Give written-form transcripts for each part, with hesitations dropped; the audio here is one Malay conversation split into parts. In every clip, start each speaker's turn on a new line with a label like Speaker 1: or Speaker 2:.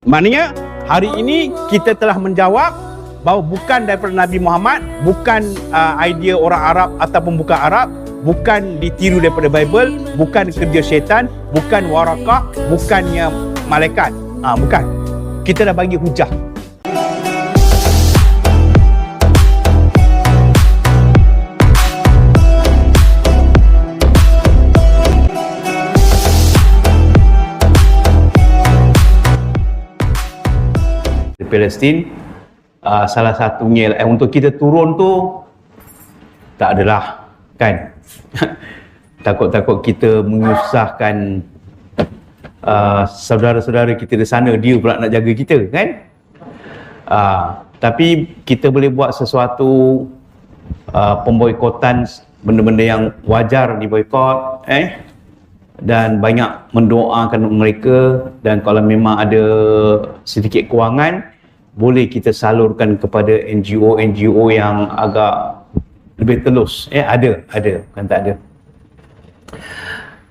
Speaker 1: Maknanya hari ini kita telah menjawab bahawa bukan daripada Nabi Muhammad, bukan idea orang Arab ataupun bukan Arab, bukan ditiru daripada Bible, bukan kerja syaitan, bukan warakah, bukannya malaikat. Bukan. Kita dah bagi hujah. Palestin, salah satunya untuk kita turun tu tak adalah kan. Takut-takut kita menyusahkan saudara-saudara kita di sana, dia pula nak jaga kita kan. Tapi kita boleh buat sesuatu pemboikotan, benda-benda yang wajar diboikot dan banyak mendoakan mereka, dan kalau memang ada sedikit kewangan boleh kita salurkan kepada NGO yang agak lebih telus. Ada, bukan tak ada.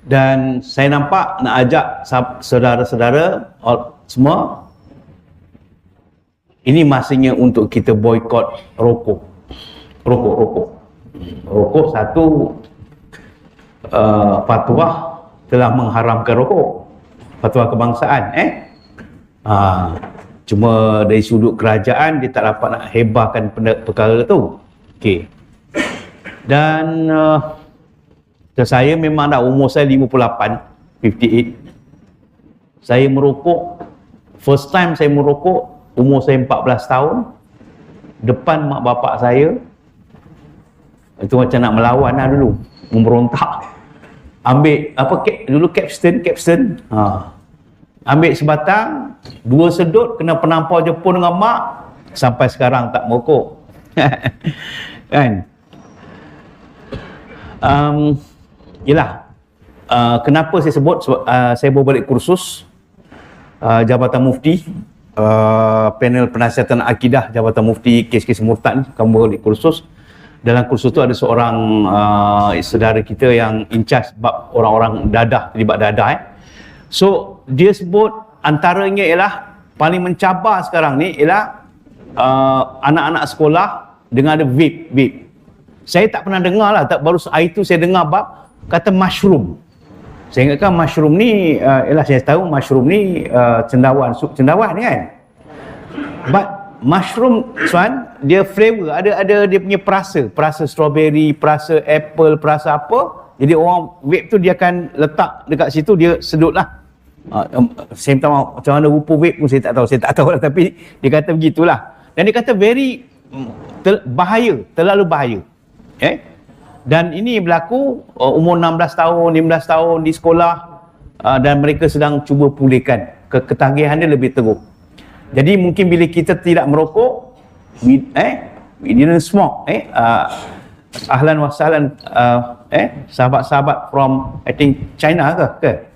Speaker 1: Dan saya nampak nak ajak saudara-saudara semua, ini masanya untuk kita boikot rokok. Rokok satu, fatwa telah mengharamkan rokok, fatwa kebangsaan. Cuma dari sudut kerajaan dia tak dapat nak hebahkan perkara tu. Okey. Dan saya memang dah umur saya 58. Saya merokok, first time saya merokok umur saya 14 tahun depan mak bapak saya. Itu macam nak melawan lah dulu, memberontak. Ambil dulu capstan. Ambil sebatang, 2 sedut, kena penampau Jepun dengan mak, sampai sekarang tak merokok. Kan? Kenapa saya sebut? Sebab saya baru balik kursus Jabatan Mufti, panel penasihatan akidah Jabatan Mufti kes-kes murtad ni, kamu balik kursus. Dalam kursus tu ada seorang saudara kita yang in charge bab orang-orang dadah, terlibat dadah. So dia sebut antaranya ialah paling mencabar sekarang ni ialah anak-anak sekolah dengan ada vape. Saya tak pernah dengar lah, baru hari tu saya dengar bab kata mushroom. Saya ingatkan mushroom ni ialah, saya tahu mushroom ni cendawan, sup cendawan kan. But mushroom tuan, dia flavor, ada dia punya perasa strawberry, perasa apple, perasa apa. Jadi orang vape tu dia akan letak dekat situ, dia sedut lah. Saya minta maaf, macam mana rupa vape pun saya tak tahu lah, tapi dia kata begitulah. Dan dia kata very bahaya, terlalu bahaya. Dan ini berlaku umur 16 tahun, 15 tahun di sekolah, dan mereka sedang cuba pulihkan. Ketagihan dia lebih teruk. Jadi mungkin bila kita tidak merokok, we didn't smoke, ahlan wa sahlan, sahabat-sahabat from I think China ke?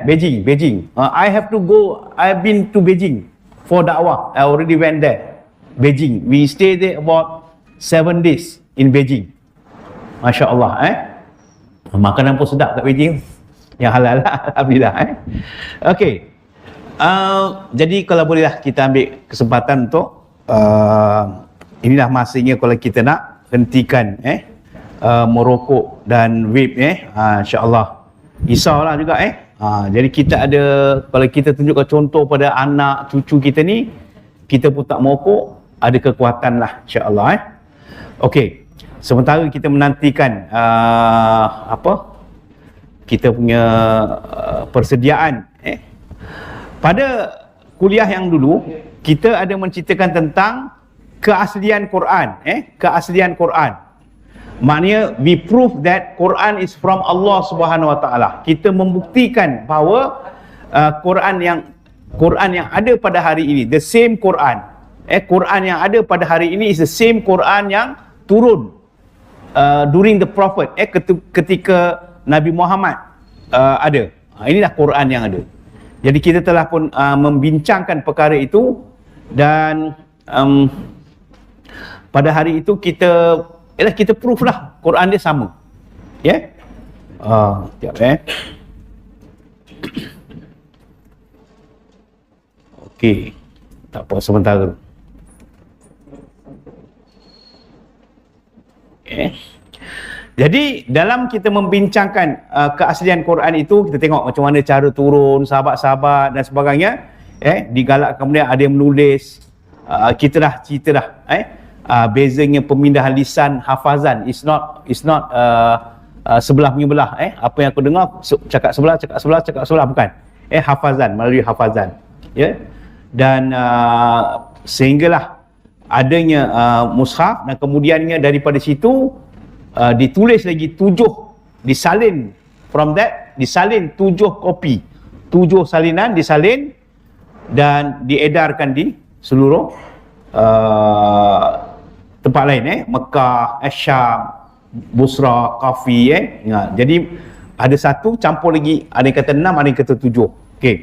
Speaker 1: Beijing. I've been to Beijing for dakwah. I already went there. Beijing. We stayed there about 7 days in Beijing. Masya Allah. Makanan pun sedap kat Beijing. Yang halal lah. Alhamdulillah. Okay. Jadi kalau bolehlah kita ambil kesempatan untuk inilah masanya kalau kita nak hentikan merokok dan vape. InsyaAllah risaulah juga. Jadi kita ada, kalau kita tunjukkan contoh pada anak cucu kita ni, kita pun tak merokok, ada kekuatan lah insyaAllah. Okey, sementara kita menantikan kita punya persediaan. Pada kuliah yang dulu, kita ada menceritakan tentang keaslian Quran. Keaslian Quran. Maknanya we prove that Quran is from Allah Subhanahu Wa Taala. Kita membuktikan bahawa Quran yang ada pada hari ini, the same Quran. Quran yang ada pada hari ini is the same Quran yang turun during the prophet. Ketika Nabi Muhammad ada. Inilah Quran yang ada. Jadi kita telah pun membincangkan perkara itu, dan pada hari itu kita proof lah Quran dia sama. Sekejap Okey. Tak apa sementara. Okay. Jadi dalam kita membincangkan keaslian Quran itu, kita tengok macam mana cara turun, sahabat-sahabat dan sebagainya. Digalakkan, kemudian ada yang menulis. Kita dah cerita dah. Bezanya pemindahan lisan, hafazan. It's not sebelah menyebelah. Apa yang aku dengar, cakap sebelah, bukan. Hafazan, melalui hafazan. Ya. Dan sehinggalah adanya mushaf, dan kemudiannya daripada situ ditulis lagi 7, disalin from that, disalin 7 kopi, 7 salinan disalin dan diedarkan di seluruh tempat lain, Mekah, Syam, Busra, Kafi. Jadi ada satu campur lagi, ada yang kata 6, ada yang kata 7. Okey.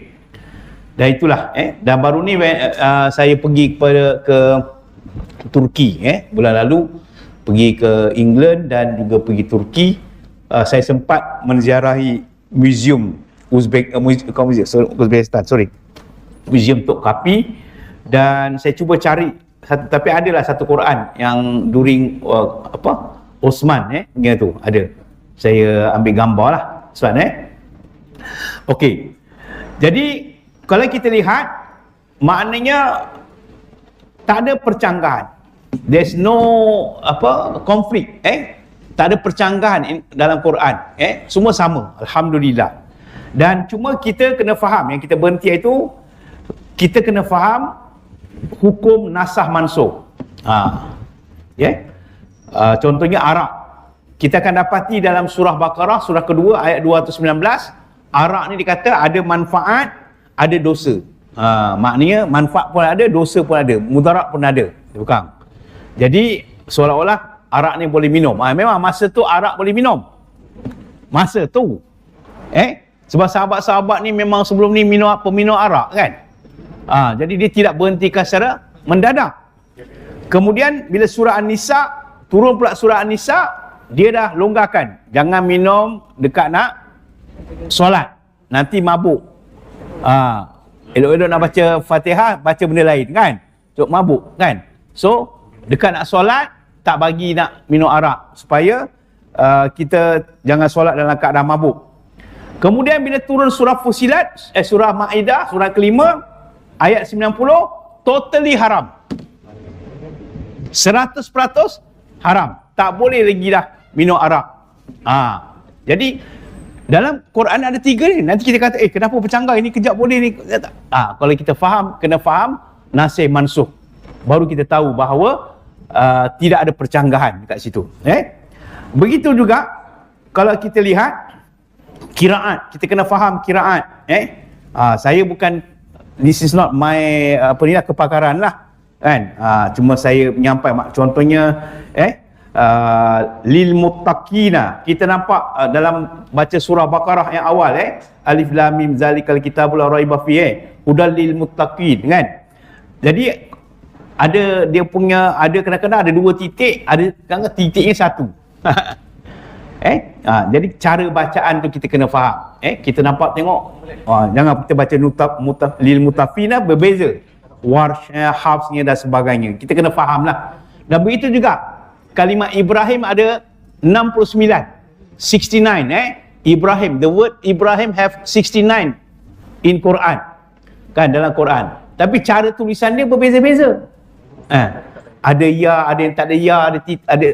Speaker 1: Dan itulah dan baru ni saya pergi ke Turki bulan lalu, pergi ke England dan juga pergi Turki. Saya sempat menziarahi museum Uzbekistan, museum Topkapi, dan saya cuba cari tapi adalah satu Quran yang during Osman tu ada. Saya ambil gambar lah Osman. Okey. Jadi kalau kita lihat, maknanya tak ada percanggahan. There's no konflik, tak ada percanggahan dalam Quran, semua sama, alhamdulillah. Dan cuma kita kena faham, yang kita berhenti itu, kita kena faham hukum nasah mansukh. Contohnya arak. Kita akan dapati dalam surah Baqarah, surah kedua ayat 219, arak ni dikata ada manfaat, ada dosa. Maknanya manfaat pun ada, dosa pun ada, mudarat pun ada. Bukan. Jadi seolah-olah arak ni boleh minum. Memang masa tu arak boleh minum. Masa tu. Sebab sahabat-sahabat ni memang sebelum ni peminum arak kan. Jadi dia tidak berhentikan secara mendadak. Kemudian bila surah An-Nisa, turun pula surah An-Nisa, dia dah longgarkan. Jangan minum dekat nak solat. Nanti mabuk. Elok-elok nak baca Fatihah, baca benda lain kan. Cuk mabuk kan. So dekat nak solat, tak bagi nak minum arak supaya kita jangan solat dalam keadaan mabuk. Kemudian bila turun surah Fusilat, surah Maidah, surah kelima, ayat 90, totally haram. 100% haram. Tak boleh lagi dah minum arak. Jadi dalam Quran ada 3 ni. Nanti kita kata, kenapa bercanggah ini, kejap boleh ni. Kalau kita faham, kena faham nasih mansukh. Baru kita tahu bahawa tidak ada percanggahan dekat situ. Begitu juga kalau kita lihat qiraat, kita kena faham qiraat. Saya bukan, this is not my kepakaran lah kan. Cuma saya menyampaikan contohnya lil muttaqina. Kita nampak dalam baca surah Baqarah yang awal, alif lam mim zalikal kitabul la raiba fihi hudal lil muttaqin kan. Jadi ada dia punya, ada kadang-kadang ada 2 titik, ada kadang-kadang titiknya 1. Jadi cara bacaan tu kita kena faham. Kita nampak tengok, jangan kita baca lil mutafina berbeza, warsh, hafsnya dan sebagainya. Kita kena faham lah. Dan begitu juga kalimat Ibrahim ada 69. Ibrahim, the word Ibrahim have 69 in Quran kan, dalam Quran. Tapi cara tulisan dia berbeza-beza. Ada ya, ada yang tak ada ya,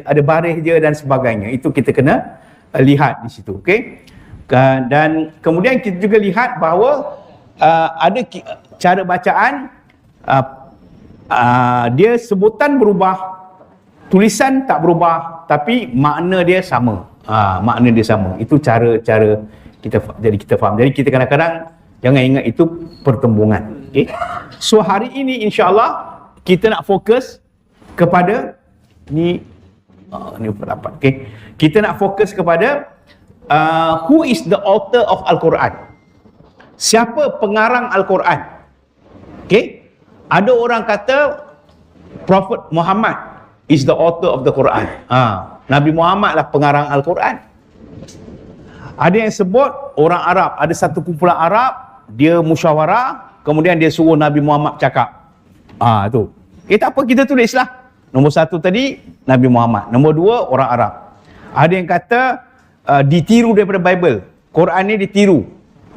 Speaker 1: ada baris je dan sebagainya. Itu kita kena lihat di situ, okey. Dan kemudian kita juga lihat bahawa ada cara bacaan, dia sebutan berubah, tulisan tak berubah, tapi makna dia sama. Makna dia sama. Itu cara kita, jadi kita faham. Jadi kita kadang-kadang jangan ingat itu pertembungan. Okay? So hari ini insya-Allah kita nak fokus kepada ni pendapat. Okay? Kita nak fokus kepada who is the author of Al-Quran. Siapa pengarang Al-Quran? Okay? Ada orang kata Prophet Muhammad is the author of the Quran. Nabi Muhammad lah pengarang Al-Quran. Ada yang sebut orang Arab, ada satu kumpulan Arab, dia musyawarah, kemudian dia suruh Nabi Muhammad cakap. Tu. Tak apa, kita tulislah. Nombor 1 tadi Nabi Muhammad, nombor 2 orang Arab. Ada yang kata ditiru daripada Bible. Quran ni ditiru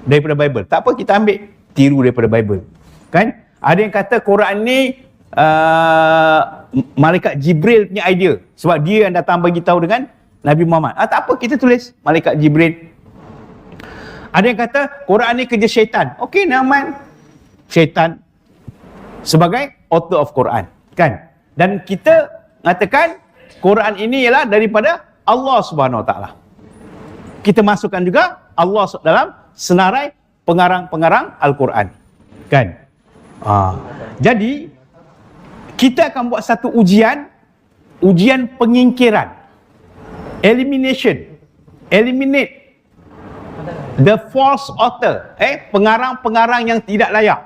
Speaker 1: daripada Bible. Tak apa, kita ambil tiru daripada Bible. Kan? Ada yang kata Quran ni malaikat Jibril punya idea, sebab dia yang datang bagi tahu dengan Nabi Muhammad. Tak apa, kita tulis malaikat Jibril. Ada yang kata Quran ni kerja syaitan. Okey, Naaman syaitan sebagai author of Quran, kan? Dan kita mengatakan Quran ini ialah daripada Allah Subhanahu Wa Taala. Kita masukkan juga Allah dalam senarai pengarang-pengarang Al-Quran, kan? Jadi kita akan buat satu ujian pengingkiran, eliminate the false author, pengarang-pengarang yang tidak layak.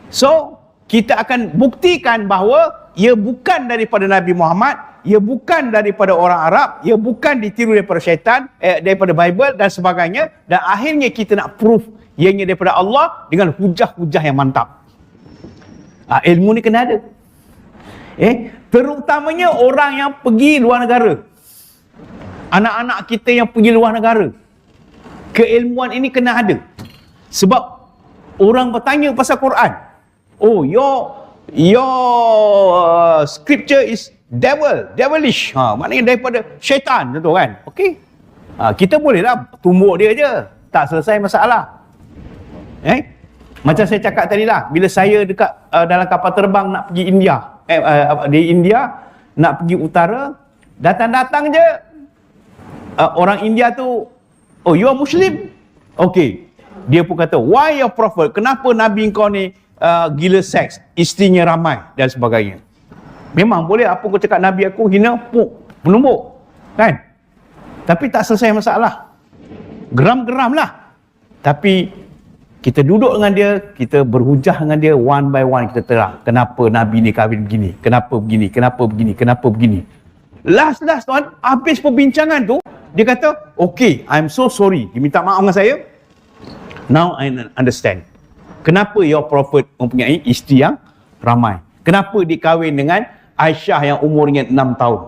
Speaker 1: So kita akan buktikan bahawa ia bukan daripada Nabi Muhammad, ia bukan daripada orang Arab, ia bukan ditiru daripada syaitan, daripada Bible dan sebagainya, dan akhirnya kita nak proof ianya daripada Allah dengan hujah-hujah yang mantap. Ilmu ni kena ada. Terutamanya orang yang pergi luar negara, anak-anak kita yang pergi luar negara, keilmuan ini kena ada. Sebab orang bertanya pasal Quran, your scripture is devilish. Maknanya daripada syaitan, contoh kan. Okey. Kita bolehlah tumbuk dia je, tak selesai masalah. Macam saya cakap tadi lah, bila saya dekat dalam kapal terbang nak pergi India, di India nak pergi utara, datang-datang je orang India tu, you are Muslim? Okey. Dia pun kata, why your prophet? Kenapa Nabi kau ni gila seks, isterinya ramai dan sebagainya. Memang boleh apa kau cakap Nabi aku hina, penumbuk, kan? Tapi tak selesai masalah. Geram-geram lah. Tapi kita duduk dengan dia, kita berhujah dengan dia, one by one kita terang kenapa Nabi ni kahwin begini, kenapa begini, kenapa begini, kenapa begini. Last tuan, habis perbincangan tu, dia kata, okay, I'm so sorry, dia minta maaf dengan saya. Now I understand kenapa your prophet mempunyai isteri yang ramai, kenapa dia kahwin dengan Aisyah yang umurnya 6 tahun,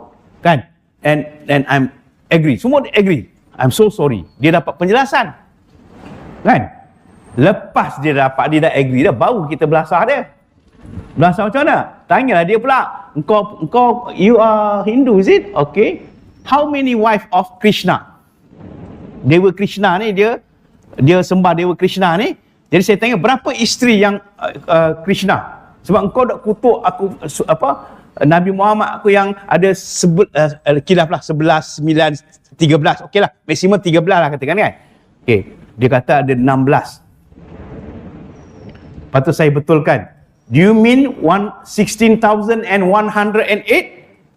Speaker 1: kan? And I'm agree, semua agree. I'm so sorry. Dia dapat penjelasan, kan? Lepas dia dah agree dah, baru kita belasah dia. Belasah macam mana? Tanyalah dia pula, engkau you are Hindu, is it? Okay. How many wife of Krishna? Dewa Krishna ni, dia sembah Dewa Krishna ni. Jadi saya tanya, berapa isteri yang Krishna? Sebab engkau dah kutuk aku, Nabi Muhammad aku yang ada kilaf lah 11, 9, 13. Okey lah, maksimum 13 lah katakan, kan? Okey, dia kata ada 16. Lepas tu saya betulkan, do you mean 16,108?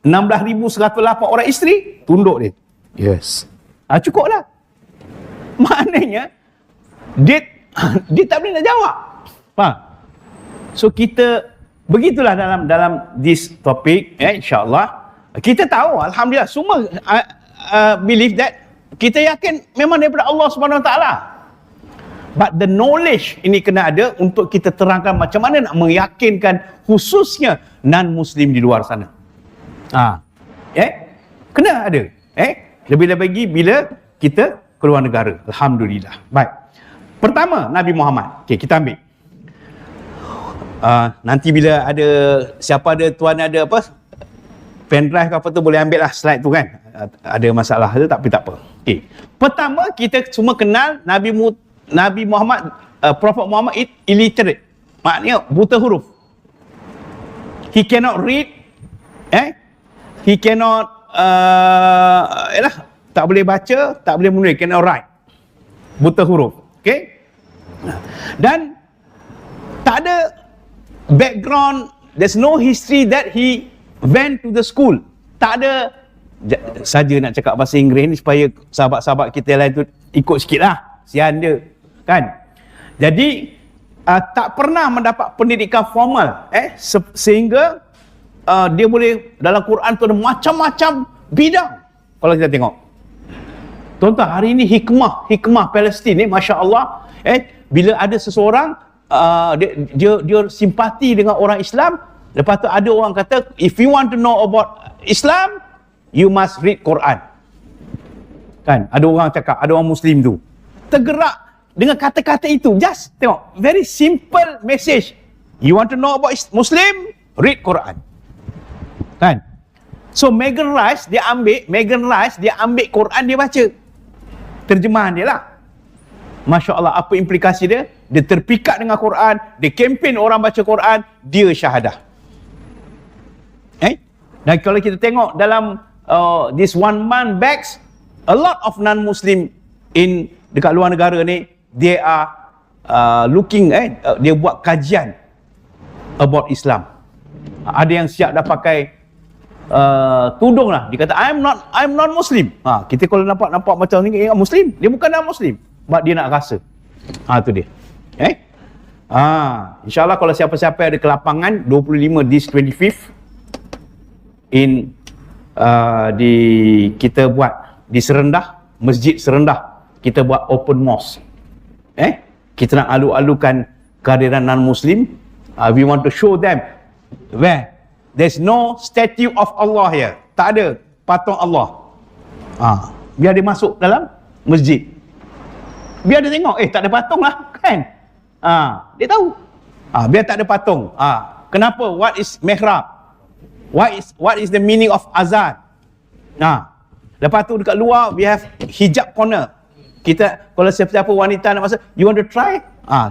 Speaker 1: 16,108 orang isteri? Tunduk dia. Yes. Cukup lah. Maknanya dia tak boleh nak jawab. Faham? So kita begitulah dalam this topic, insya-Allah. Kita tahu, alhamdulillah, semua believe that, kita yakin memang daripada Allah Subhanahu Wa Taala. But the knowledge ini kena ada untuk kita terangkan macam mana nak meyakinkan khususnya non-Muslim di luar sana. Kena ada. Lebih-lebih lagi bila kita keluar negara. Alhamdulillah. Baik. Pertama, Nabi Muhammad. Okey, kita ambil. Nanti bila ada, siapa ada, tuan ada apa, pendrive ke apa tu, boleh ambil lah slide tu, kan. Ada masalah tu, tapi tak apa. Okey. Pertama, kita semua kenal Nabi Muhammad, Prophet Muhammad illiterate. Maknanya buta huruf. He cannot read, he cannot tak boleh baca, tak boleh menulis, cannot write. Buta huruf. Okey? Dan tak ada background, there's no history that he went to the school. Tak ada, saja nak cakap bahasa Inggeris ni supaya sahabat-sahabat kita lain tu ikut sikit lah. Sian dia, kan? Jadi tak pernah mendapat pendidikan formal, sehingga dia boleh, dalam Quran tu ada macam-macam bidang. Kalau kita tengok, tuan-tuan, hari ini hikmah Palestin ni, Masya Allah, bila ada seseorang dia simpati dengan orang Islam. Lepas tu ada orang kata, if you want to know about Islam, you must read Quran. Kan? Ada orang cakap, ada orang Muslim tu tergerak dengan kata-kata itu. Just tengok, very simple message. You want to know about Muslim, read Quran. Kan? So Megan Rice dia ambil Quran, dia baca. Terjemahan dia lah. Masya Allah, apa implikasi dia? Dia terpikat dengan Quran, dia kempen orang baca Quran, dia syahadah. Dan kalau kita tengok dalam this 1 month back, a lot of non-Muslim in dekat luar negara ni, they are looking, dia buat kajian about Islam. Ada yang siap dah pakai tudung lah. Dia kata, I'm not Muslim. Kita kalau nampak macam ni, Muslim. Dia bukan non-Muslim. Sebab dia nak rasa. Tu dia. InsyaAllah kalau siapa-siapa ada ke lapangan 25 this 25th in kita buat di Serendah, Masjid Serendah, kita buat open mosque. Kita nak alu-alukan kehadiran non-Muslim. We want to show them where there's no statue of Allah here. Tak ada patung Allah. Biar dia masuk dalam masjid. Biar dia tengok, tak ada patung lah, kan? Dia tahu. Biar tak ada patung. Kenapa? What is mihrab? What is the meaning of azan? Lepas tu dekat luar, we have hijab corner. Kita, kalau siapa-siapa wanita nak masuk, you want to try?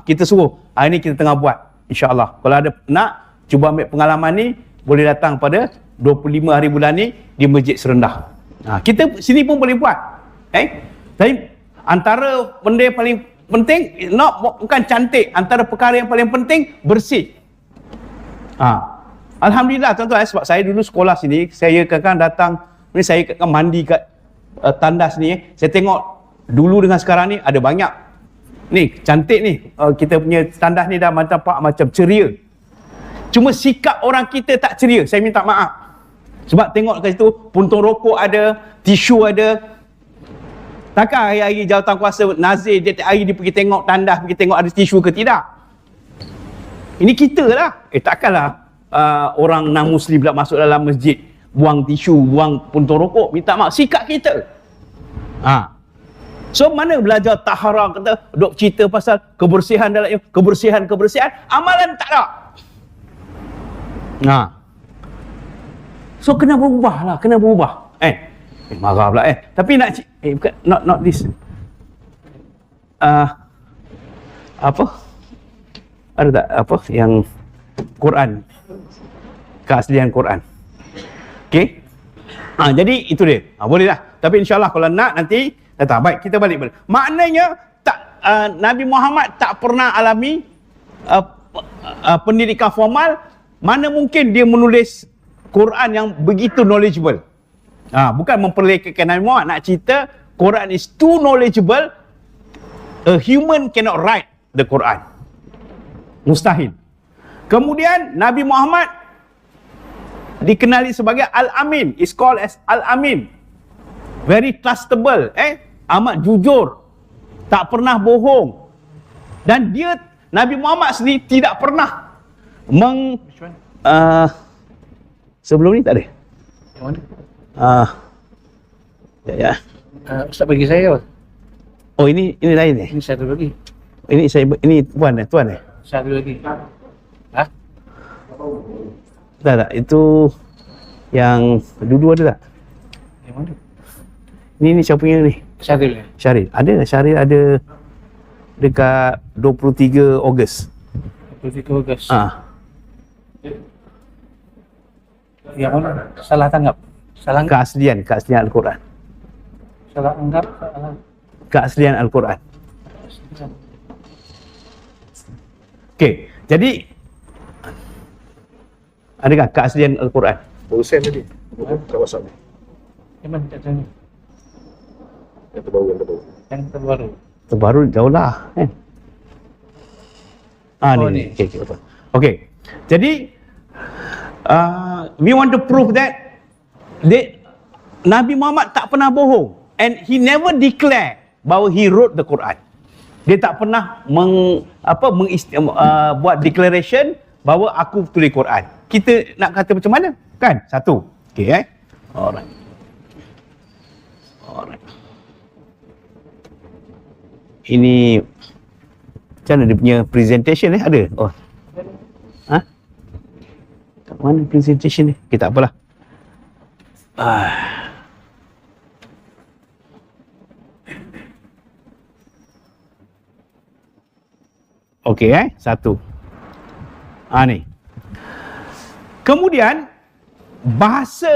Speaker 1: Kita suruh. Ini kita tengah buat, insyaAllah. Kalau ada nak, cuba ambil pengalaman ni, boleh datang pada 25 hari bulan ni, di Masjid Serendah. Kita sini pun boleh buat. Tapi, antara benda yang paling penting, bukan cantik, antara perkara yang paling penting, bersih. Alhamdulillah tuan-tuan, sebab saya dulu sekolah sini, saya kadang-kadang datang, saya kadang mandi kat tandas ni, saya tengok dulu dengan sekarang ni ada banyak ni, cantik ni, kita punya tandas ni dah macam ceria. Cuma sikap orang kita tak ceria, saya minta maaf. Sebab tengok kat situ, puntung rokok ada, tisu ada. Takkan hari-hari jawatankuasa Nazir, dia hari dia pergi tengok tandas, pergi tengok ada tisu ke tidak? Ini kita lah. Takkanlah orang non-Muslim pula masuk dalam masjid, buang tisu, buang puntung rokok, minta maaf. Sikap kita. So mana belajar taharah, kata dok cerita pasal kebersihan dalam kebersihan, amalan tak ada. So kena berubah lah, kena berubah. Marah pula tapi nak bukan, not this. Apa? Ada tak apa yang Quran, keaslian Quran. Okey. Jadi itu dia. Boleh lah. Tapi insyaAllah kalau nak nanti datang. Baik, kita balik. Maknanya tak, Nabi Muhammad tak pernah alami pendidikan formal. Mana mungkin dia menulis Quran yang begitu knowledgeable. Bukan memperlekehkan Nabi Muhammad. Nak cerita Quran is too knowledgeable. A human cannot write the Quran. Mustahil. Kemudian Nabi Muhammad dikenali sebagai Al-Amin. Is called as Al-Amin. Very trustable. Amat jujur. Tak pernah bohong. Dan dia, Nabi Muhammad sendiri tidak pernah sebelum ni tak ada.
Speaker 2: Yang mana?
Speaker 1: Ustaz bagi saya. Oh, ini lain ni.
Speaker 2: Ini satu lagi.
Speaker 1: Ini tuan.
Speaker 2: Satu lagi.
Speaker 1: Tak, itu yang dulu ada tak?
Speaker 2: Yang mana?
Speaker 1: Ni siapa punya ni?
Speaker 2: Syaril.
Speaker 1: Syaril. Syaril ada dekat 23 Ogos.
Speaker 2: 23 Ogos. Yang mana? Salah tanggap.
Speaker 1: Keaslian Al-Quran.
Speaker 2: Salah anggap.
Speaker 1: Keaslian Al-Quran. Okey, jadi adakah keaslian Al-Quran?
Speaker 3: Barusan tadi. Kat WhatsApp ni.
Speaker 2: Yang mana tak tahu?
Speaker 3: Yang terbaru.
Speaker 2: Yang terbaru.
Speaker 1: Terbaru jauh lah, kan? Ni. Okey, betul. Okey. Jadi we want to prove that Nabi Muhammad tak pernah bohong, and he never declare bahawa he wrote the Quran. Dia tak pernah buat declaration bahawa aku tulis Quran. Kita nak kata macam mana? Kan? Satu. Okey, Alright. Ini macam mana dia punya presentation ni? Ada? Oh. Ha? Kat mana presentation ni? Okay, tak apalah. Okey, satu. Ni. Kemudian bahasa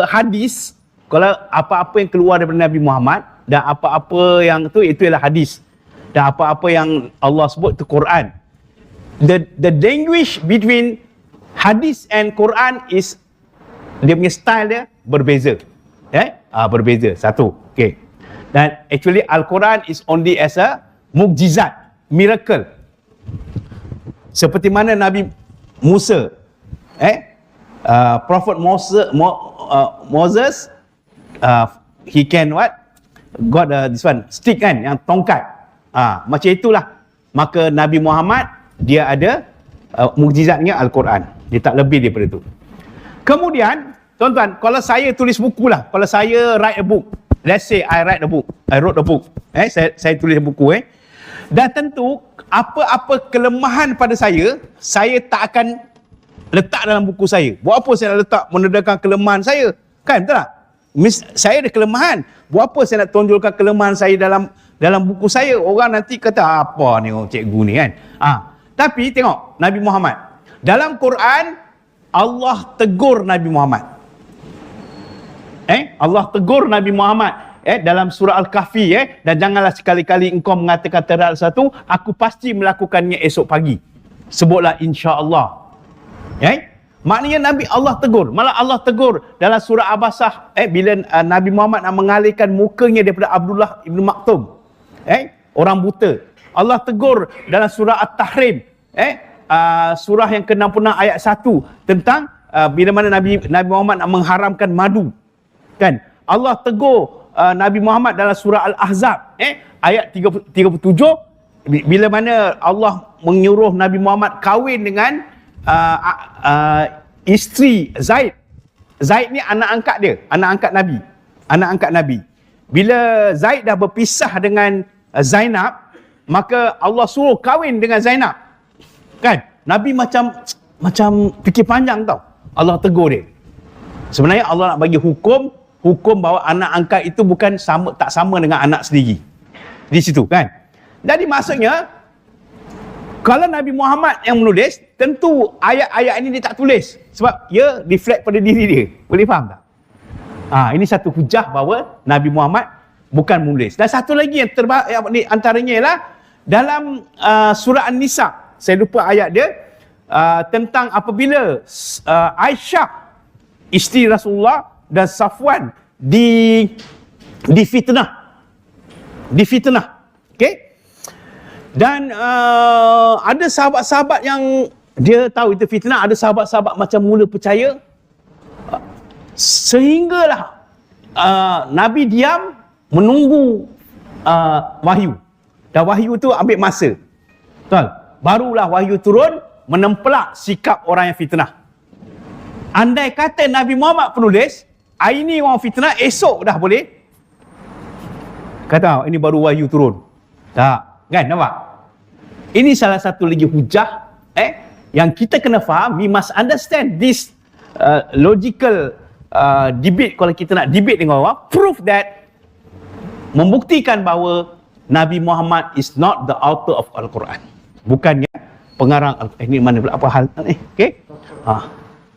Speaker 1: hadis, kalau apa-apa yang keluar daripada Nabi Muhammad dan apa-apa yang itu ialah hadis. Dan apa-apa yang Allah sebut itu Quran. The language between hadis and Quran is, dia punya style dia berbeza. Berbeza. Satu. Okay. Dan actually Al-Quran is only as a mukjizat, miracle. Seperti mana Nabi Musa, Prophet Moses, he can what? Got this one, stick kan, yang tongkat. Macam itulah. Maka Nabi Muhammad, dia ada mukjizatnya Al-Quran. Dia tak lebih daripada itu. Kemudian, tuan-tuan, kalau saya tulis buku lah, kalau saya write a book, let's say I wrote a book, saya tulis buku, dan tentu apa-apa kelemahan pada saya tak akan letak dalam buku saya. Buat apa saya nak letak menandakan kelemahan saya? Kan, betul tak? Saya ada kelemahan. Buat apa saya nak tonjolkan kelemahan saya dalam buku saya? Orang nanti kata, apa ni cikgu ni kan? Tapi tengok Nabi Muhammad. Dalam Quran, Allah tegur Nabi Muhammad. Allah tegur Nabi Muhammad dalam surah Al-Kahfi, dan janganlah sekali-kali engkau mengatakan terhadap satu, aku pasti melakukannya esok pagi. Sebutlah insya-Allah. Maknanya Nabi Allah tegur. Malah Allah tegur dalam surah Abasah, bila Nabi Muhammad nak mengalihkan mukanya daripada Abdullah ibn Maktum, orang buta. Allah tegur dalam surah At-Tahrim, surah yang ke-66 ayat 1, tentang bila mana Nabi Muhammad nak mengharamkan madu. Kan? Allah tegur Nabi Muhammad dalam surah Al-Ahzab, ayat 37, bila mana Allah menyuruh Nabi Muhammad kahwin dengan isteri Zaid. Zaid ni anak angkat dia, anak angkat Nabi. Bila Zaid dah berpisah dengan Zainab, maka Allah suruh kahwin dengan Zainab. Kan? Nabi macam fikir panjang tau. Allah tegur dia. Sebenarnya Allah nak bagi hukum bahawa anak angkat itu tak sama dengan anak sendiri. Di situ kan. Jadi maksudnya, kalau Nabi Muhammad yang menulis, tentu ayat-ayat ini dia tak tulis sebab ia reflect pada diri dia. Boleh faham tak? Ini satu hujah bahawa Nabi Muhammad bukan menulis. Dan satu lagi yang antaranya ialah dalam surah An-Nisa. Saya lupa ayat dia, tentang apabila Aisyah isteri Rasulullah dan Safwan difitnah. Okey? Dan ada sahabat-sahabat yang dia tahu itu fitnah, ada sahabat-sahabat macam mula percaya, sehinggalah Nabi diam menunggu wahyu. Dan wahyu tu ambil masa. Betul? Barulah wahyu turun menempelak sikap orang yang fitnah. Andai kata Nabi Muhammad penulis, hari ni orang fitnah, esok dah boleh kata ini baru wahyu turun. Tak. Kan, nampak? Ini salah satu lagi hujah yang kita kena faham. We must understand this logical debate. Kalau kita nak debate dengan orang, proof that, membuktikan bahawa Nabi Muhammad is not the author of Al-Quran. Bukannya pengarang ini mana pula apa hal ni? Okey?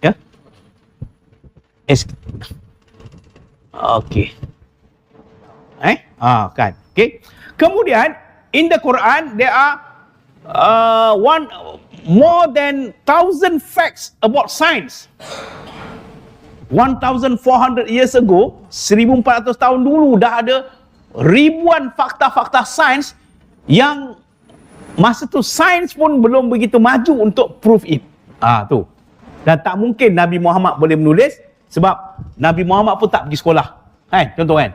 Speaker 1: Ya. Okey. Kan. Okey. Kemudian in the Quran, there are more than 1,000 facts about science. 1,400 years ago, 1,400 tahun dulu dah ada ribuan fakta-fakta sains yang masa tu sains pun belum begitu maju untuk prove it. Tu. Dan tak mungkin Nabi Muhammad boleh menulis sebab Nabi Muhammad pun tak pergi sekolah. Contoh kan?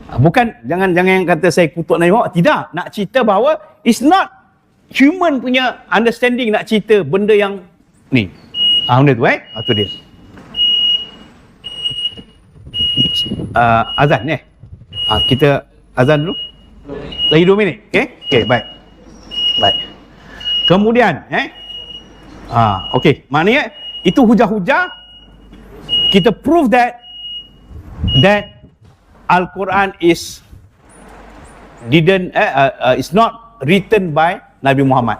Speaker 1: Bukan, jangan kata saya kutuk Nabi Muhammad. Tidak, nak cerita bahawa it's not human punya understanding nak cerita benda yang ni. Benda tu tu dia. Azan kita azan dulu. Lagi 2 minit. Okey, baik. Kemudian okey, maknanya itu hujah-hujah kita prove that Al-Quran is not written by Nabi Muhammad.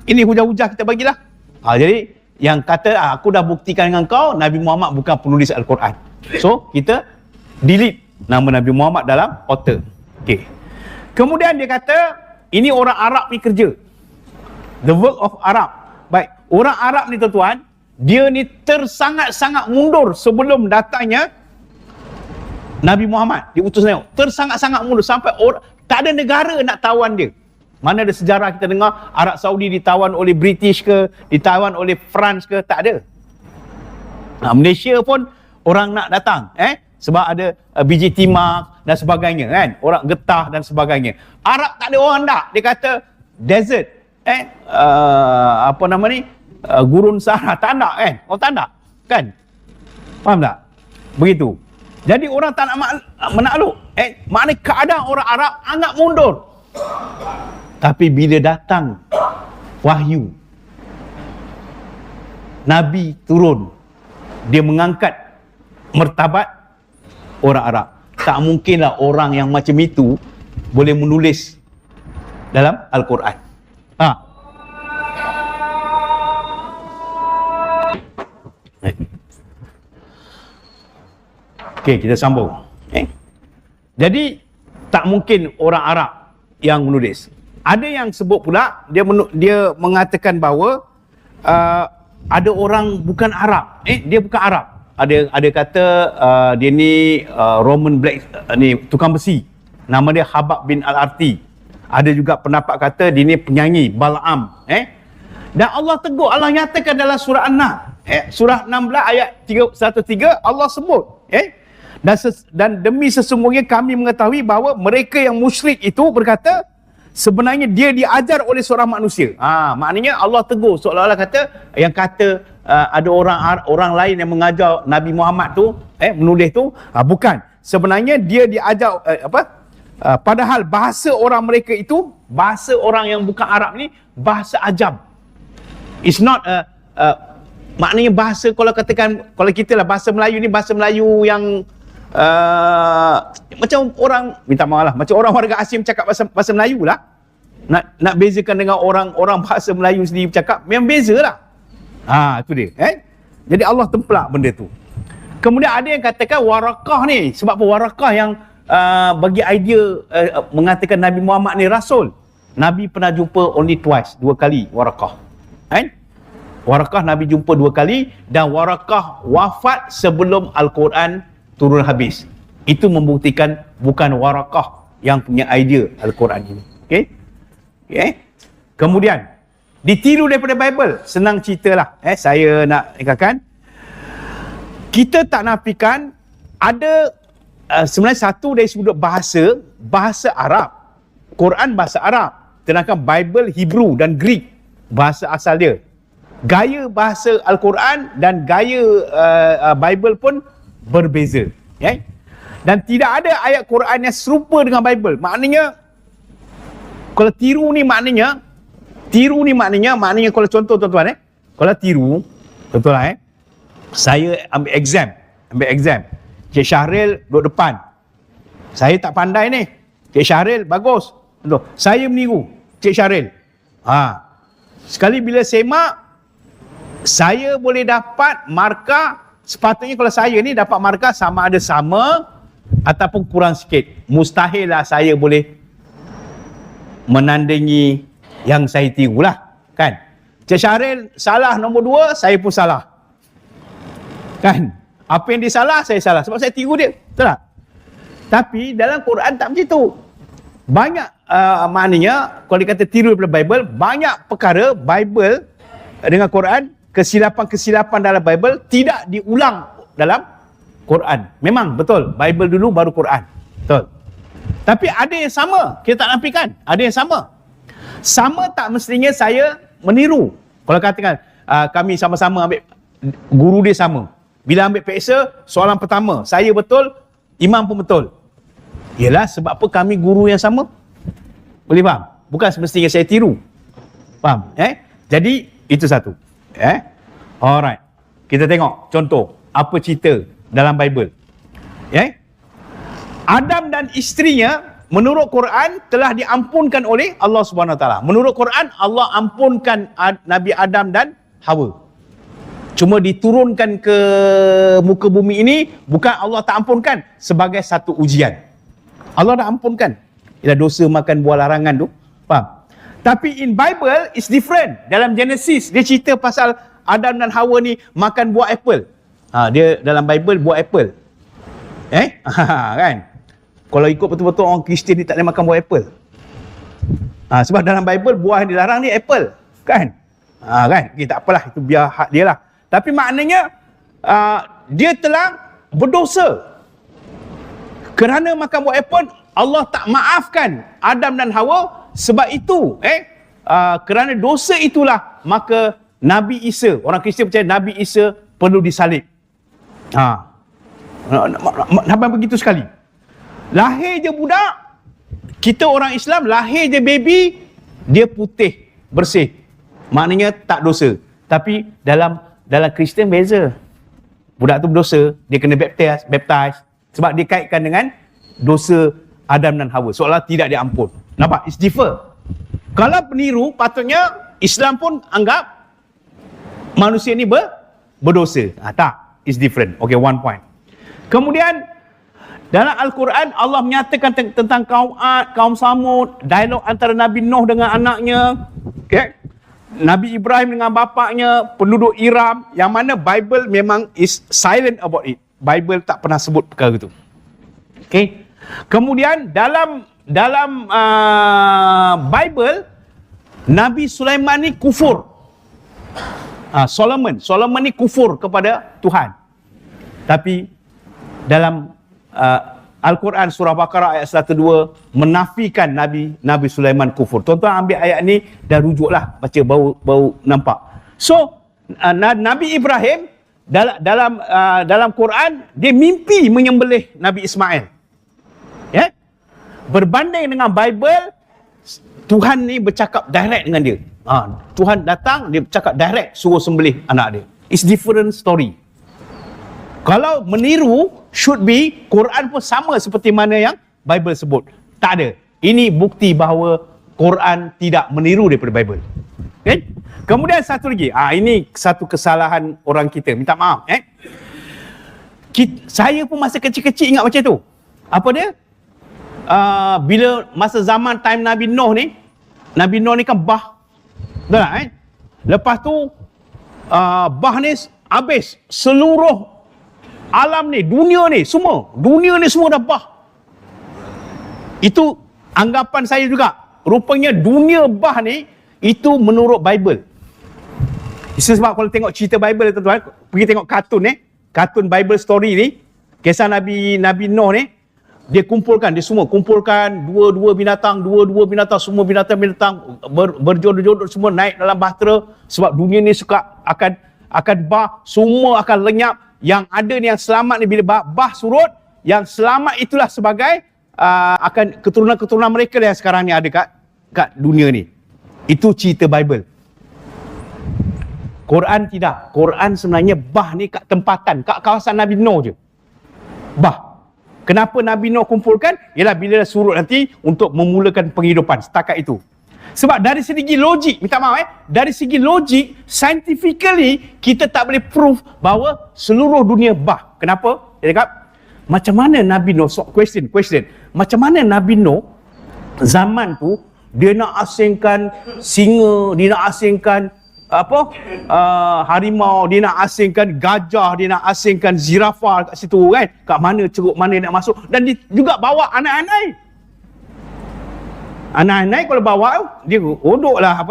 Speaker 1: Ini hujah-hujah kita bagilah. Jadi yang kata aku dah buktikan dengan kau Nabi Muhammad bukan penulis Al-Quran. So kita delete nama Nabi Muhammad dalam author. Okey. Kemudian dia kata ini orang Arab ni kerja. The work of Arab. Baik, orang Arab ni tuan-tuan, dia ni tersangat-sangat mundur sebelum datangnya Nabi Muhammad diutus Nabi. Tersangat-sangat mundur sampai tak ada negara nak tawan dia. Mana ada sejarah kita dengar Arab Saudi ditawan oleh British ke, ditawan oleh France ke, tak ada. Malaysia pun orang nak datang sebab ada biji timah dan sebagainya kan, orang getah dan sebagainya. Arab tak ada orang nak, dia kata desert gurun Sahara tak nak kan, orang tak nak kan, faham tak? Begitu. Jadi orang tak nak menakluk. Maknanya keadaan orang Arab agak mundur. Tapi bila datang wahyu, Nabi turun, dia mengangkat martabat orang Arab. Tak mungkinlah orang yang macam itu boleh menulis dalam Al-Quran. Okey, kita sambung. Jadi tak mungkin orang Arab yang menulis. Ada yang sebut pula dia mengatakan bahawa ada orang bukan Arab. Dia bukan Arab. Ada kata dia ni Roman Black ni tukang besi. Nama dia Habab bin Al-Arti. Ada juga pendapat kata dia ni penyanyi Balaam. Dan Allah tegur, Allah nyatakan dalam surah An-Nahl, surah 16 ayat 103 Allah sebut, dan demi sesungguhnya kami mengetahui bahawa mereka yang musyrik itu berkata sebenarnya dia diajar oleh seorang manusia. Maknanya Allah tegur seolah-olah kata yang kata ada orang lain yang mengajar Nabi Muhammad tu menulis tu, bukan. Sebenarnya dia diajar padahal bahasa orang mereka itu, bahasa orang yang bukan Arab ni bahasa ajam. It's not maknanya bahasa, kalau katakan kalau kita lah bahasa Melayu ni bahasa Melayu yang macam orang, minta maaf lah, macam orang warga asing cakap bahasa Melayu lah. Nak bezakan dengan orang bahasa Melayu sendiri bercakap, memang beza lah. Itu dia. Jadi Allah templak benda tu. Kemudian ada yang katakan Warakah ni, sebab apa Warakah yang bagi idea mengatakan Nabi Muhammad ni Rasul. Nabi pernah jumpa only twice, 2 kali Warakah. Warakah Nabi jumpa 2 kali, dan Warakah wafat sebelum Al-Quran turun habis. Itu membuktikan bukan Warakah yang punya idea Al-Quran ini. Kemudian ditiru daripada Bible. Senang ceritalah. Saya nak katakan, kita tak nafikan ada sebenarnya satu dari sudut bahasa Arab. Quran bahasa Arab, sedangkan Bible Hebrew dan Greek bahasa asal dia. Gaya bahasa Al-Quran dan gaya Bible pun berbeza. Dan tidak ada ayat Quran yang serupa dengan Bible. Maknanya kalau tiru ni maknanya kalau contoh tuan-tuan kalau tiru betul saya ambil exam Cik Syahril duduk depan, saya tak pandai ni, Cik Syahril bagus betul, saya meniru Cik Syahril. Sekali bila semak, saya boleh dapat markah. Sepatutnya kalau saya ni dapat markah sama ada sama ataupun kurang sikit. Mustahil lah saya boleh menandingi yang saya tiru lah, kan? Cik Syahril salah nombor 2, saya pun salah, kan? Apa yang dia salah, saya salah sebab saya tiru dia, betul tak? Tapi dalam Quran tak macam tu. Banyak maknanya kalau dikata tiru daripada Bible, banyak perkara Bible dengan Quran, kesilapan-kesilapan dalam Bible tidak diulang dalam Quran. Memang betul, Bible dulu baru Quran, betul Betul. Tapi ada yang sama, kita tak nafikan. Ada yang sama. Sama tak mestinya saya meniru. Kalau katakan kami sama-sama ambil, guru dia sama. Bila ambil peksa, soalan pertama, saya betul, imam pun betul. Yalah, sebab apa kami guru yang sama? Boleh faham? Bukan semestinya saya tiru. Faham? Jadi, itu satu. Alright. Kita tengok contoh. Apa cerita dalam Bible. Adam dan isterinya, menurut Quran, telah diampunkan oleh Allah Subhanahu Wa Taala. Menurut Quran, Allah ampunkan Nabi Adam dan Hawa. Cuma diturunkan ke muka bumi ini, bukan Allah tak ampunkan, sebagai satu ujian. Allah dah ampunkan. Ialah dosa makan buah larangan tu. Faham? Tapi in Bible, it's different. Dalam Genesis, dia cerita pasal Adam dan Hawa ni makan buah apple. Dia dalam Bible, buah apple. Kan? Kalau ikut betul-betul orang Kristian ni tak boleh makan buah apple. Sebab dalam Bible, buah yang dilarang ni apple. Kan? Kan? Okay, tak apalah, itu biar hak dia lah. Tapi maknanya dia telah berdosa. Kerana makan buah apple, Allah tak maafkan Adam dan Hawa. Sebab itu, kerana dosa itulah, maka Nabi Isa, orang Kristian percaya Nabi Isa perlu disalib. Nampak begitu sekali. Lahir je budak, kita orang Islam, lahir je baby, dia putih, bersih. Maknanya tak dosa. Tapi dalam Kristian beza. Budak tu berdosa, dia kena baptize sebab dia kaitkan dengan dosa Adam dan Hawa. Seolah tidak diampun. Nampak? It's differ. Kalau peniru, patutnya Islam pun anggap manusia ni berdosa. Tak. It's different. Okay, one point. Kemudian, dalam Al-Quran, Allah menyatakan tentang kaum Ad, kaum Samud, dialog antara Nabi Nuh dengan anaknya. Okay? Nabi Ibrahim dengan bapaknya, penduduk Iram, yang mana Bible memang is silent about it. Bible tak pernah sebut perkara itu. Okay. Kemudian dalam Bible, Nabi Sulaiman ni kufur. Solomon ni kufur kepada Tuhan. Tapi dalam Al-Quran surah Baqarah ayat 102 menafikan Nabi Sulaiman kufur. Tuan-tuan ambil ayat ni dan rujuklah, baca baru nampak. So Nabi Ibrahim dalam Quran dia mimpi menyembelih Nabi Ismail. Berbanding dengan Bible, Tuhan ni bercakap direct dengan dia. Tuhan datang, dia bercakap direct suruh sembelih anak dia. It's different story. Kalau meniru, should be, Quran pun sama seperti mana yang Bible sebut. Tak ada. Ini bukti bahawa Quran tidak meniru daripada Bible. Okay? Kemudian satu lagi. Ini satu kesalahan orang kita. Minta maaf. Saya pun masa kecil-kecil ingat macam tu. Apa dia? Bila masa zaman time Nabi Nuh ni kan bah. Betul tak? Lepas tu, bah ni habis. Seluruh alam ni, dunia ni semua dah bah. Itu anggapan saya juga. Rupanya dunia bah ni, itu menurut Bible. Itu sebab kalau tengok cerita Bible, tuan-tuan, pergi tengok kartun Bible story ni, kisah Nabi Nuh ni, dia semua kumpulkan dua binatang, semua binatang berjodoh-jodoh semua naik dalam bahtera, sebab dunia ni suka akan bah, semua akan lenyap. Yang ada ni, yang selamat ni, bila bah surut, yang selamat itulah sebagai akan keturunan-keturunan mereka yang sekarang ni ada kat dunia ni. Itu cerita Bible. Quran tidak. Quran sebenarnya bah ni kat tempatan, kat kawasan Nabi Nuh je. Bah. Kenapa Nabi Nuh kumpulkan? Ialah bila surut nanti untuk memulakan penghidupan. Setakat itu. Sebab dari segi logik, minta maaf dari segi logik, scientifically, kita tak boleh prove bahawa seluruh dunia bah. Kenapa? Dia cakap, macam mana Nabi Nuh, question, macam mana Nabi Nuh zaman tu, dia nak asingkan singa, dia nak asingkan harimau, dia nak asingkan gajah, dia nak asingkan zirafah kat situ kan, kat mana ceruk mana nak masuk, dan dia juga bawa anak-anak. Anak-anak kalau bawa, dia odoklah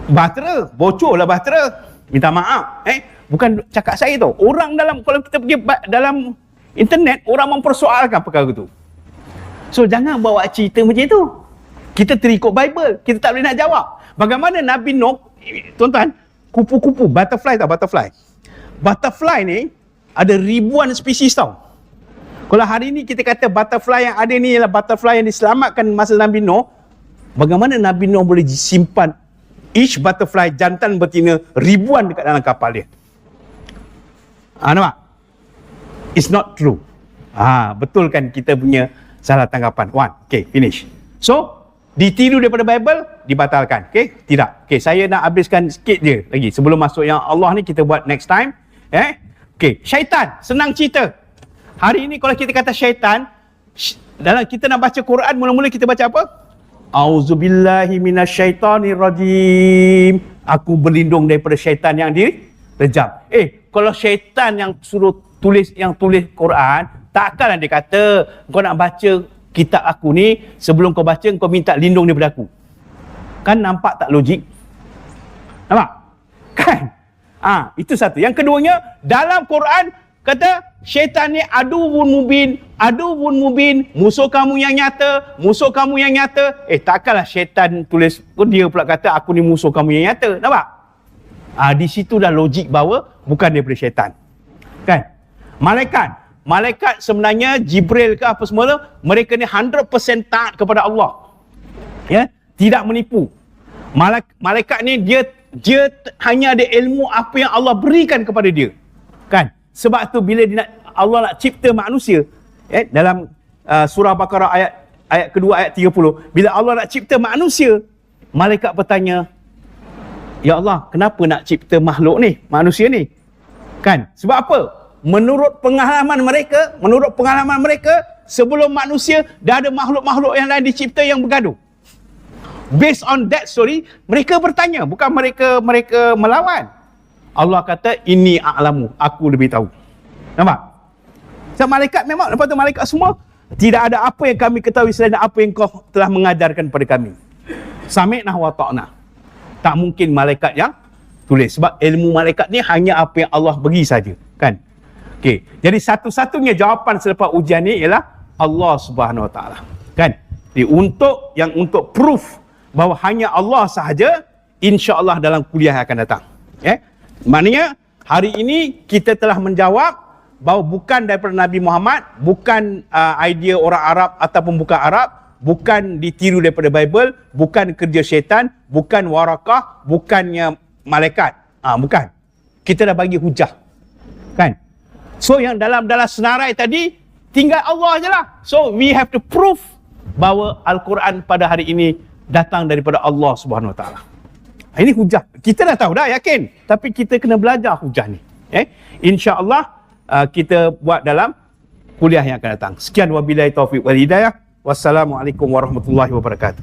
Speaker 1: bahtera, bocorlah bahtera. Minta maaf. Bukan cakap saya tu. Orang dalam, kalau kita pergi dalam internet orang mempersoalkan perkara tu. So jangan bawa cerita macam tu. Kita terikut Bible, kita tak boleh nak jawab. Bagaimana Nabi Nuh, tuan-tuan, kupu-kupu, butterfly tau, butterfly. Butterfly ni ada ribuan spesies tau. Kalau hari ni kita kata butterfly yang ada ni ialah butterfly yang diselamatkan masa Nabi Nuh, bagaimana Nabi Nuh boleh simpan each butterfly jantan betina ribuan dekat dalam kapal dia? Nampak? It's not true. Betul kan kita punya salah tanggapan. One, okay, finish. So, ditiru daripada Bible, dibatalkan. Okay, tidak. Okay, saya nak habiskan sikit je lagi sebelum masuk yang Allah ni, kita buat next time. Okay, syaitan, senang cerita. Hari ini kalau kita kata syaitan, dalam kita nak baca Quran, mula-mula kita baca apa? Auzubillahi minasyaitanirrajim. Aku berlindung daripada syaitan yang direjam. Kalau syaitan yang suruh tulis Quran, takkanlah dia kata kau nak baca kitab aku ni, sebelum kau baca kau minta lindung daripada aku. Kan nampak tak logik? Nampak? Kan? Itu satu. Yang keduanya, dalam Quran kata syaitan ni aduwwun mubin, musuh kamu yang nyata, musuh kamu yang nyata. Takkanlah syaitan tulis, dia pula kata aku ni musuh kamu yang nyata. Nampak? Di situ dah logik bahawa bukan daripada syaitan. Kan? Malaikat sebenarnya Jibril ke apa semua, mereka ni 100% taat kepada Allah. Ya, tidak menipu. Malaikat ni dia hanya ada ilmu apa yang Allah berikan kepada dia. Kan? Sebab tu bila Allah nak cipta manusia, dalam surah Baqarah ayat kedua ayat 30, bila Allah nak cipta manusia, malaikat bertanya, ya Allah, kenapa nak cipta makhluk ni, manusia ni? Kan? Sebab apa? Menurut pengalaman mereka, sebelum manusia dah ada makhluk-makhluk yang lain dicipta yang bergaduh. Based on that story, mereka bertanya, bukan mereka melawan. Allah kata, inni a'lamu, aku lebih tahu. Nampak? So, malaikat memang, lepas tu malaikat semua, tidak ada apa yang kami ketahui selain apa yang kau telah mengajarkan kepada kami. Sami'na wa ta'na. Tak mungkin malaikat yang tulis, sebab ilmu malaikat ni hanya apa yang Allah bagi saja. Kan? Okey, jadi satu-satunya jawapan selepas ujian ni ialah Allah Subhanahu Wa Taala. Kan? Jadi untuk proof bahawa hanya Allah sahaja, insya-Allah dalam kuliah yang akan datang. Maknanya hari ini kita telah menjawab bahawa bukan daripada Nabi Muhammad, bukan idea orang Arab ataupun bukan Arab, bukan ditiru daripada Bible, bukan kerja syaitan, bukan warakah, bukannya malaikat. Bukan. Kita dah bagi hujah. Kan? So yang dalam senarai tadi tinggal Allah je lah. So we have to prove bahawa Al-Quran pada hari ini datang daripada Allah Subhanahu Wa Taala. Ini hujah. Kita dah tahu dah, yakin. Tapi kita kena belajar hujah ni. InsyaAllah kita buat dalam kuliah yang akan datang. Sekian wabillahi taufiq wal hidayah. Wassalamualaikum warahmatullahi wabarakatuh.